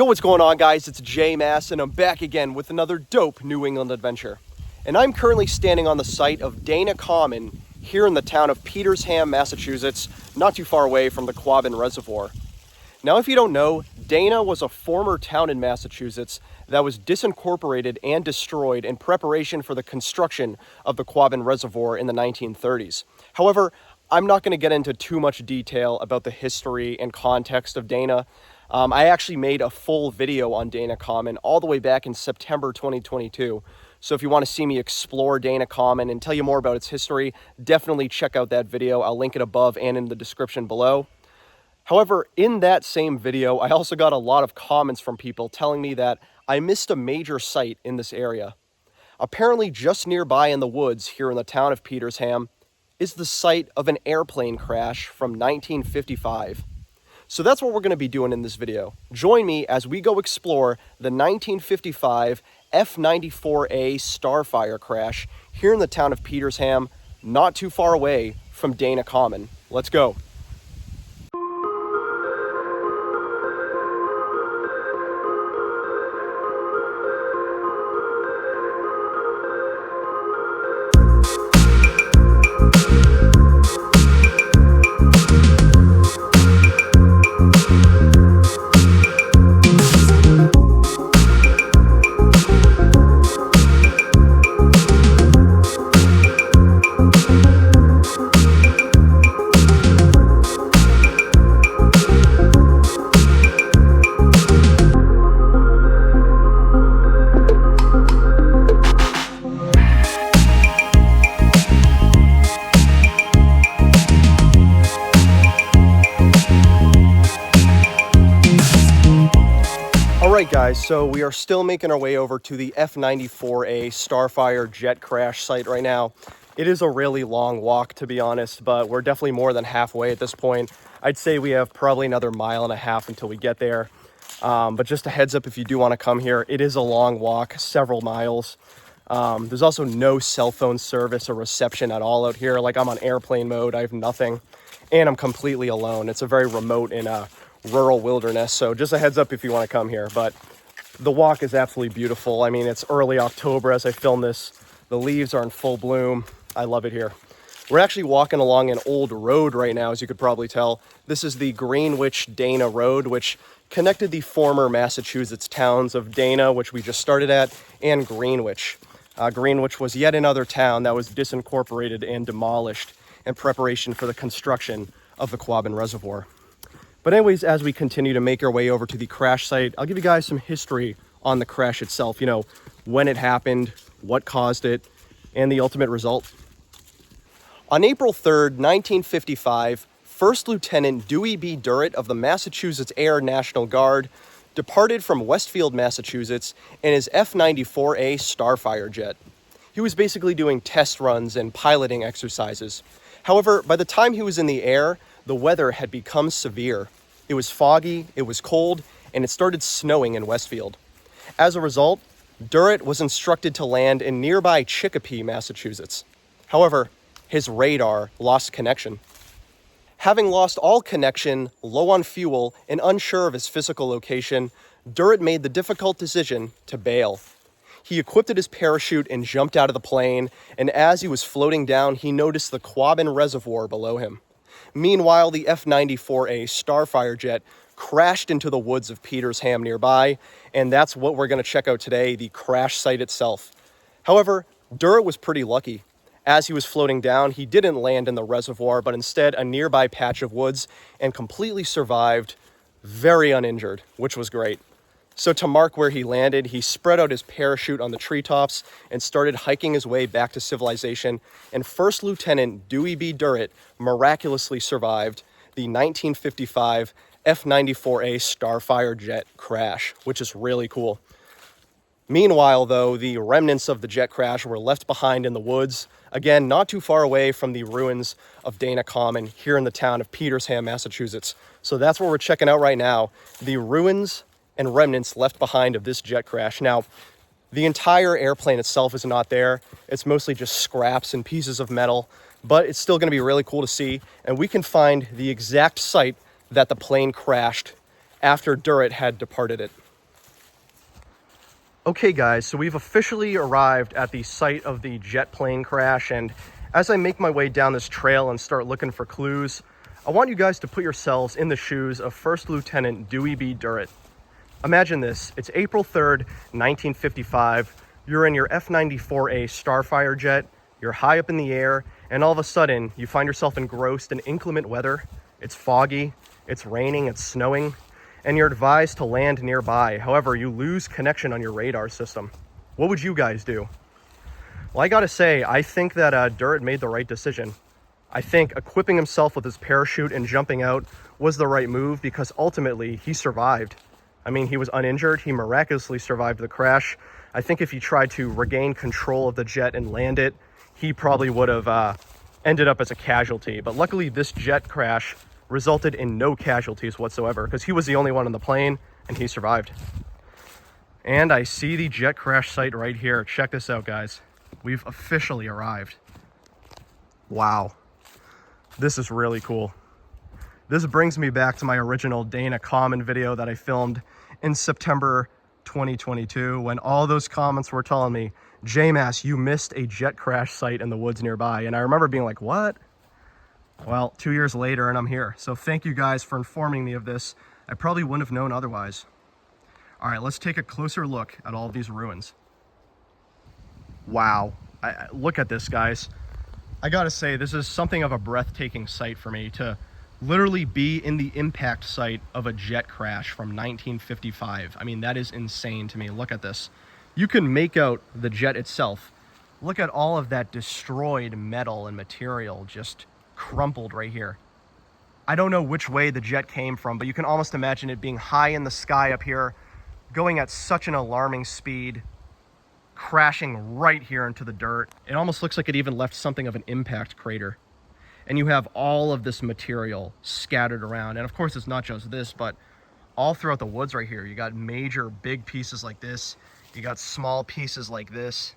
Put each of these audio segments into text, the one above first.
Yo, what's going on, guys? It's J Mass, and I'm back again with another dope New England adventure. And I'm currently standing on the site of Dana Common here in the town of Petersham, Massachusetts, not too far away from the Quabbin Reservoir. Now, if you don't know, Dana was a former town in Massachusetts that was disincorporated and destroyed in preparation for the construction of the Quabbin Reservoir in the 1930s. However, I'm not going to get into too much detail about the history and context of Dana. I actually made a full video on Dana Common all the way back in September 2022. So if you want to see me explore Dana Common and tell you more about its history, definitely check out that video. I'll link it above and in the description below. However, in that same video, I also got a lot of comments from people telling me that I missed a major site in this area. Apparently, just nearby in the woods here in the town of Petersham is the site of an airplane crash from 1955. So that's what we're going to be doing in this video. Join me as we go explore the 1955 F-94A Starfire crash here in the town of Petersham, not too far away from Dana Common. Let's go. Alright guys, so we are still making our way over to the F-94A Starfire jet crash site right now. It is a really long walk, to be honest, but we're definitely more than halfway at this point. I'd say we have probably another mile and a half until we get there. But just a heads up, if you do want to come here, it is a long walk, several miles. There's also no cell phone service or reception at all out here. Like, I'm on airplane mode, I have nothing, and I'm completely alone. It's a very remote and rural wilderness, so just a heads up if you want to come here. But the walk is absolutely beautiful. I mean, it's early October as I film this. The leaves are in full bloom. I love it here. We're actually walking along an old road right now, as you could probably tell. This is the Greenwich-Dana Road, which connected the former Massachusetts towns of Dana, which we just started at, and Greenwich. Greenwich was yet another town that was disincorporated and demolished in preparation for the construction of the Quabbin Reservoir. But anyways, as we continue to make our way over to the crash site, I'll give you guys some history on the crash itself. You know, when it happened, what caused it, and the ultimate result. On April 3rd, 1955, First Lieutenant Dewey B. Durrett of the Massachusetts Air National Guard departed from Westfield, Massachusetts in his F-94A Starfire jet. He was basically doing test runs and piloting exercises. However, by the time he was in the air, the weather had become severe. It was foggy, it was cold, and it started snowing in Westfield. As a result, Durrett was instructed to land in nearby Chicopee, Massachusetts. However, his radar lost connection. Having lost all connection, low on fuel, and unsure of his physical location, Durrett made the difficult decision to bail. He equipped his parachute and jumped out of the plane, and as he was floating down, he noticed the Quabbin Reservoir below him. Meanwhile, the F-94A Starfire jet crashed into the woods of Petersham nearby, and that's what we're going to check out today, the crash site itself. However, Durrett was pretty lucky. As he was floating down, he didn't land in the reservoir, but instead a nearby patch of woods, and completely survived, very uninjured, which was great. So to mark where he landed, he spread out his parachute on the treetops and started hiking his way back to civilization, and First Lieutenant Dewey B. Durrett miraculously survived the 1955 F-94A Starfire jet crash, which is really cool. Meanwhile, though, the remnants of the jet crash were left behind in the woods, again, not too far away from the ruins of Dana Common here in the town of Petersham, Massachusetts. So that's what we're checking out right now, the ruins and remnants left behind of this jet crash. Now, the entire airplane itself is not there. It's mostly just scraps and pieces of metal, but it's still going to be really cool to see, and we can find the exact site that the plane crashed after Durrett had departed it. Okay guys, so we've officially arrived at the site of the jet plane crash, and as I make my way down this trail and start looking for clues, I want you guys to put yourselves in the shoes of First Lieutenant Dewey B. Durrett. Imagine this, it's April 3rd, 1955, you're in your F-94A Starfire jet, you're high up in the air, and all of a sudden you find yourself engrossed in inclement weather. It's foggy, it's raining, it's snowing, and you're advised to land nearby. However, you lose connection on your radar system. What would you guys do? Well, I gotta say, I think that Durrett made the right decision. I think equipping himself with his parachute and jumping out was the right move because ultimately he survived. I mean, he was uninjured. He miraculously survived the crash. I think if he tried to regain control of the jet and land it, he probably would have ended up as a casualty. But luckily, this jet crash resulted in no casualties whatsoever because he was the only one on the plane and he survived. And I see the jet crash site right here. Check this out, guys. We've officially arrived. Wow. This is really cool. This brings me back to my original Dana comment video that I filmed in September 2022 when all those comments were telling me, J-Mass, you missed a jet crash site in the woods nearby. And I remember being like, what? Well, 2 years later and I'm here. So thank you guys for informing me of this. I probably wouldn't have known otherwise. All right, let's take a closer look at all of these ruins. Wow, look at this, guys. I gotta say, this is something of a breathtaking sight for me to literally be in the impact site of a jet crash from 1955. I mean, that is insane to me. Look at this. You can make out the jet itself. Look at all of that destroyed metal and material just crumpled right here. I don't know which way the jet came from, but you can almost imagine it being high in the sky up here, going at such an alarming speed, crashing right here into the dirt. It almost looks like it even left something of an impact crater. And you have all of this material scattered around. And of course, it's not just this, but all throughout the woods right here, you got major big pieces like this. You got small pieces like this.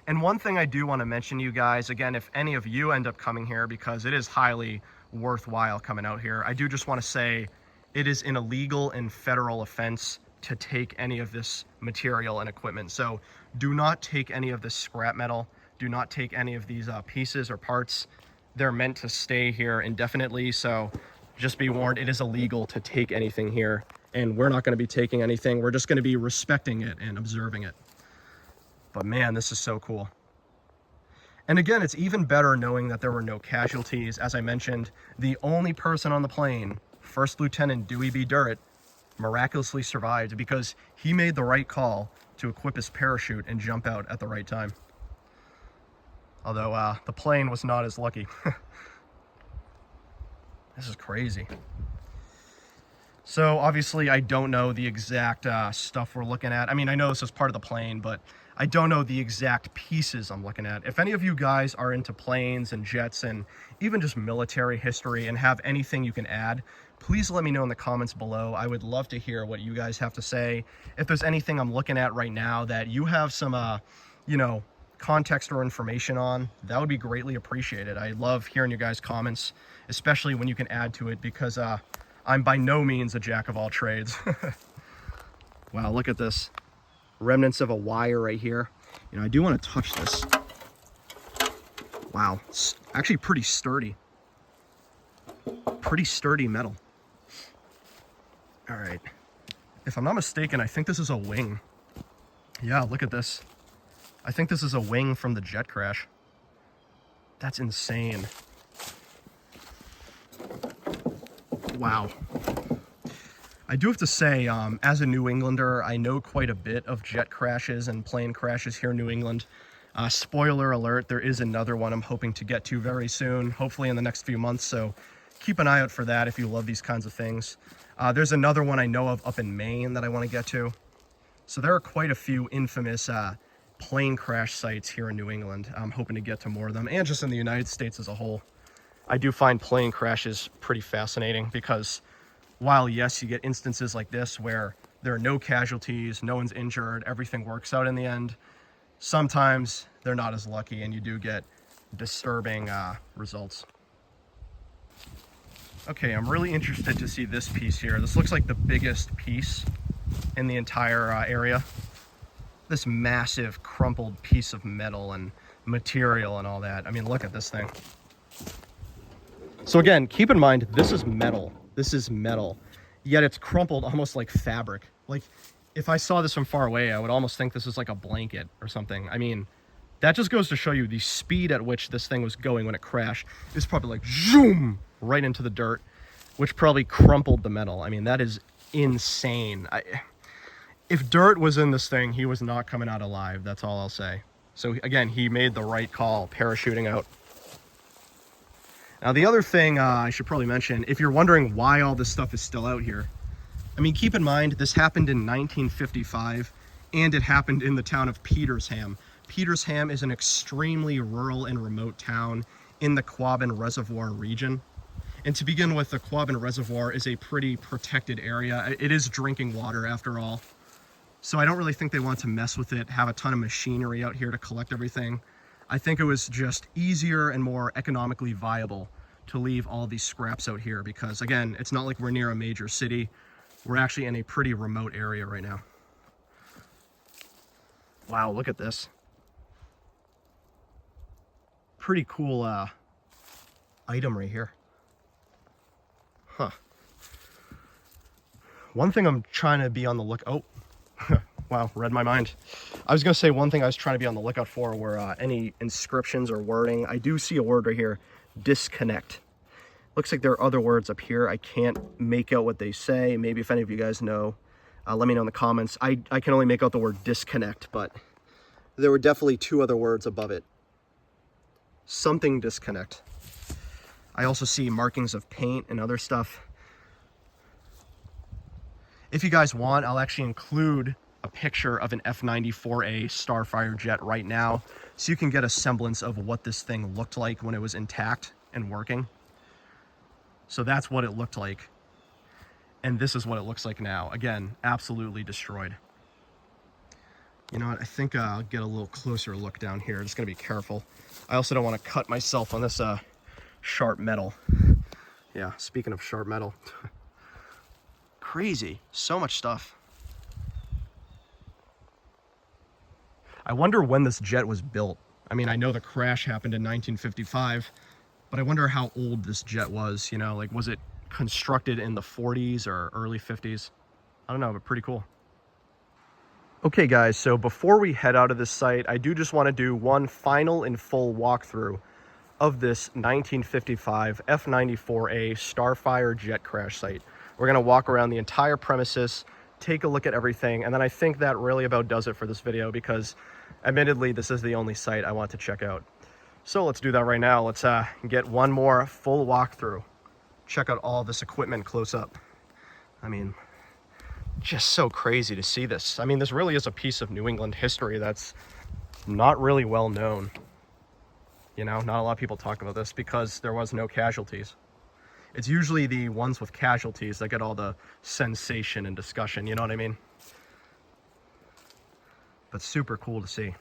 And one thing I do want to mention to you guys, again, if any of you end up coming here, because it is highly worthwhile coming out here, I do just want to say it is an illegal and federal offense to take any of this material and equipment. So do not take any of this scrap metal. Do not take any of these pieces or parts. They're meant to stay here indefinitely. So just be warned, it is illegal to take anything here. And we're not going to be taking anything. We're just going to be respecting it and observing it. But man, this is so cool. And again, it's even better knowing that there were no casualties. As I mentioned, the only person on the plane, First Lieutenant Dewey B. Durrett, miraculously survived because he made the right call to equip his parachute and jump out at the right time. Although the plane was not as lucky. This is crazy. So obviously I don't know the exact stuff we're looking at. I mean, I know this is part of the plane, but I don't know the exact pieces I'm looking at. If any of you guys are into planes and jets and even just military history and have anything you can add, please let me know in the comments below. I would love to hear what you guys have to say. If there's anything I'm looking at right now that you have some, you know, context or information on, that would be greatly appreciated. I love hearing your guys' comments, especially when you can add to it, because I'm by no means a jack of all trades. Wow, look at this. Remnants of a wire right here. You know, I do want to touch this. Wow, it's actually pretty sturdy. Pretty sturdy metal. All right. If I'm not mistaken, I think this is a wing. Yeah, look at this. I think this is a wing from the jet crash. That's insane. Wow. I do have to say, as a New Englander, I know quite a bit of jet crashes and plane crashes here in New England. Spoiler alert, there is another one I'm hoping to get to very soon, hopefully in the next few months, so keep an eye out for that if you love these kinds of things. There's another one I know of up in Maine that I want to get to. So there are quite a few infamous plane crash sites here in New England. I'm hoping to get to more of them, and just in the United States as a whole. I do find plane crashes pretty fascinating because while, yes, you get instances like this where there are no casualties, no one's injured, everything works out in the end, sometimes they're not as lucky and you do get disturbing results. Okay, I'm really interested to see this piece here. This looks like the biggest piece in the entire area. this massive crumpled piece of metal and material and all that. I mean, look at this thing. So again, keep in mind, this is metal. This is metal, yet it's crumpled almost like fabric. Like, if I saw this from far away, I would almost think this is like a blanket or something. I mean, that just goes to show you the speed at which this thing was going when it crashed. It's probably like zoom right into the dirt, which probably crumpled the metal. I mean, that is insane. If Durrett was in this thing, he was not coming out alive. That's all I'll say. So again, he made the right call, parachuting out. Now, the other thing I should probably mention, if you're wondering why all this stuff is still out here, I mean, keep in mind, this happened in 1955, and it happened in the town of Petersham. Petersham is an extremely rural and remote town in the Quabbin Reservoir region. And to begin with, the Quabbin Reservoir is a pretty protected area. It is drinking water, after all. So I don't really think they want to mess with it, have a ton of machinery out here to collect everything. I think it was just easier and more economically viable to leave all these scraps out here because, again, it's not like we're near a major city. We're actually in a pretty remote area right now. Wow, look at this. Pretty cool item right here. Huh. One thing I'm trying to be on the lookout. Oh, wow, read my mind. I was gonna say one thing I was trying to be on the lookout for were any inscriptions or wording. I do see a word right here, disconnect. Looks like there are other words up here. I can't make out what they say. Maybe if any of you guys know, let me know in the comments. I can only make out the word disconnect, but there were definitely two other words above it. Something disconnect. I also see markings of paint and other stuff. If you guys want, I'll actually include a picture of an F-94A Starfire jet right now, so you can get a semblance of what this thing looked like when it was intact and working. So that's what it looked like. And this is what it looks like now. Again, absolutely destroyed. You know what, I think I'll get a little closer look down here. Just gonna be careful. I also don't want to cut myself on this sharp metal. Yeah, speaking of sharp metal. Crazy, so much stuff. I wonder when this jet was built. I mean, I know the crash happened in 1955, but I wonder how old this jet was, you know, like was it constructed in the 40s or early 50s? I don't know, but pretty cool. Okay guys, so before we head out of this site, I do just want to do one final and full walkthrough of this 1955 F-94A Starfire jet crash site. We're going to walk around the entire premises, take a look at everything, and then I think that really about does it for this video because admittedly this is the only site I want to check out. So let's do that right now. Let's get one more full walkthrough. Check out all this equipment close up. I mean, just so crazy to see this. I mean, this really is a piece of New England history that's not really well known. You know, not a lot of people talk about this because there was no casualties. It's usually the ones with casualties that get all the sensation and discussion, you know what I mean? But super cool to see.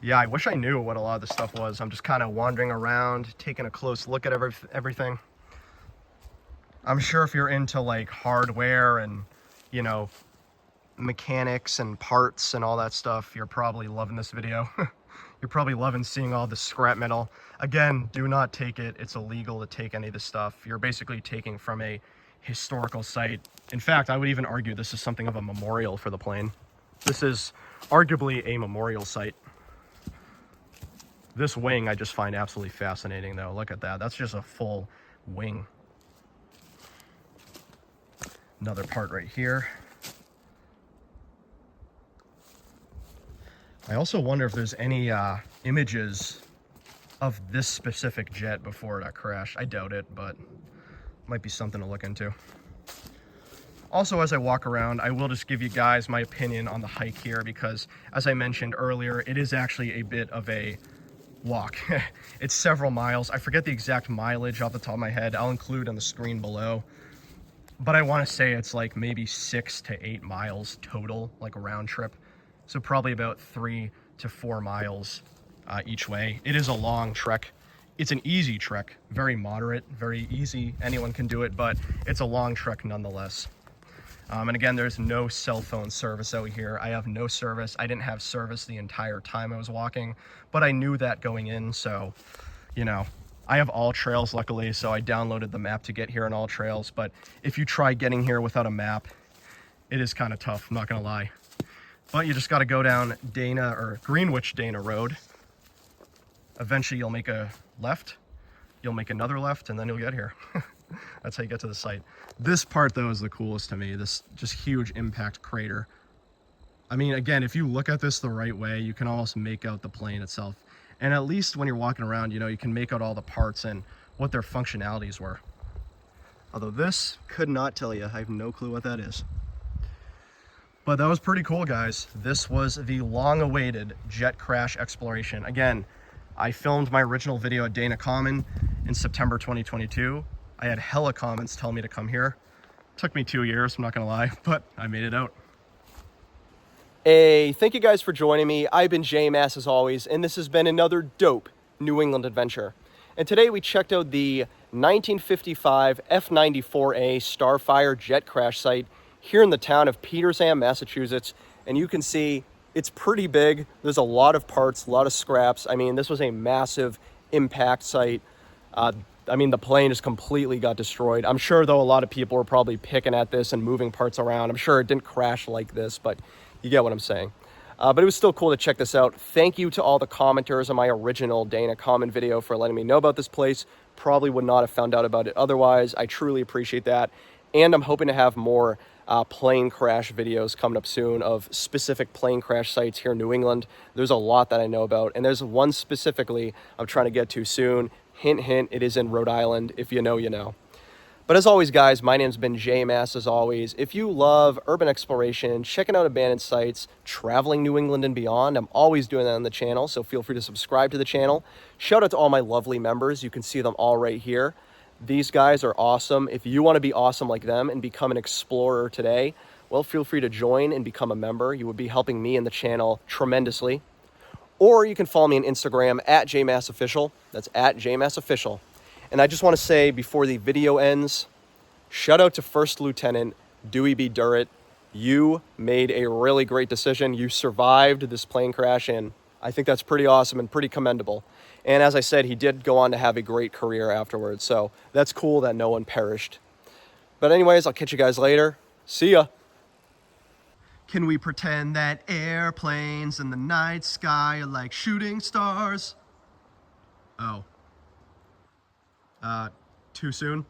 Yeah, I wish I knew what a lot of this stuff was. I'm just kind of wandering around, taking a close look at everything. I'm sure if you're into like hardware and, you know, mechanics and parts and all that stuff, you're probably loving this video. You're probably loving seeing all the scrap metal. Again, do not take it. It's illegal to take any of this stuff. You're basically taking from a historical site. In fact, I would even argue this is something of a memorial for the plane. This is arguably a memorial site. This wing I just find absolutely fascinating though. Look at that. That's just a full wing. Another part right here. I also wonder if there's any images of this specific jet before it crashed. I doubt it, but might be something to look into. Also, as I walk around, I will just give you guys my opinion on the hike here because, as I mentioned earlier, it is actually a bit of a walk. It's several miles. I forget the exact mileage off the top of my head. I'll include on the screen below. But I want to say it's like maybe 6 to 8 miles total, like a round trip. So probably about 3 to 4 miles each way. It is a long trek. It's an easy trek, very moderate, very easy. Anyone can do it, but it's a long trek nonetheless. And again, there's no cell phone service out here. I have no service. I didn't have service the entire time I was walking, but I knew that going in. So, you know, I have All Trails luckily, so I downloaded the map to get here on All Trails. But if you try getting here without a map, it is kind of tough, I'm not gonna lie. But you just gotta go down Dana or Greenwich Dana Road. Eventually you'll make a left, you'll make another left, and then you'll get here. That's how you get to the site. This part though is the coolest to me, this just huge impact crater. I mean, again, if you look at this the right way, you can almost make out the plane itself. And at least when you're walking around, you know, you can make out all the parts and what their functionalities were. Although this, could not tell you, I have no clue what that is. But that was pretty cool, guys. This was the long-awaited jet crash exploration. Again, I filmed my original video at Dana Common in September 2022. I had hella comments telling me to come here. Took me 2 years, I'm not gonna lie, but I made it out. Hey, thank you guys for joining me. I've been J-Mass as always, and this has been another dope New England adventure. And today we checked out the 1955 F-94A Starfire jet crash site here in the town of Petersham, Massachusetts. And you can see it's pretty big. There's a lot of parts, a lot of scraps. I mean, this was a massive impact site. I mean, the plane just completely got destroyed. I'm sure, though, a lot of people were probably picking at this and moving parts around. I'm sure it didn't crash like this, but you get what I'm saying. But it was still cool to check this out. Thank you to all the commenters on my original Dana Common video for letting me know about this place. Probably would not have found out about it otherwise. I truly appreciate that. And I'm hoping to have more plane crash videos coming up soon of specific plane crash sites here in New England. There's a lot that I know about, and there's one specifically I'm trying to get to soon. Hint, hint, it is in Rhode Island. If you know, you know. But as always, guys, my name's been J-Mass as always. If you love urban exploration, checking out abandoned sites, traveling New England and beyond, I'm always doing that on the channel, so feel free to subscribe to the channel. Shout out to all my lovely members. You can see them all right here. These guys are awesome. If you want to be awesome like them and become an explorer today, well, feel free to join and become a member. You would be helping me and the channel tremendously. Or you can follow me on Instagram at JMassOfficial. That's at JMassOfficial. And I just want to say before the video ends, shout out to First Lieutenant Dewey B. Durrett. You made a really great decision. You survived this plane crash, and I think that's pretty awesome and pretty commendable. And as I said, he did go on to have a great career afterwards. So that's cool that no one perished. But anyways, I'll catch you guys later. See ya. Can we pretend that airplanes in the night sky are like shooting stars? Oh. Too soon?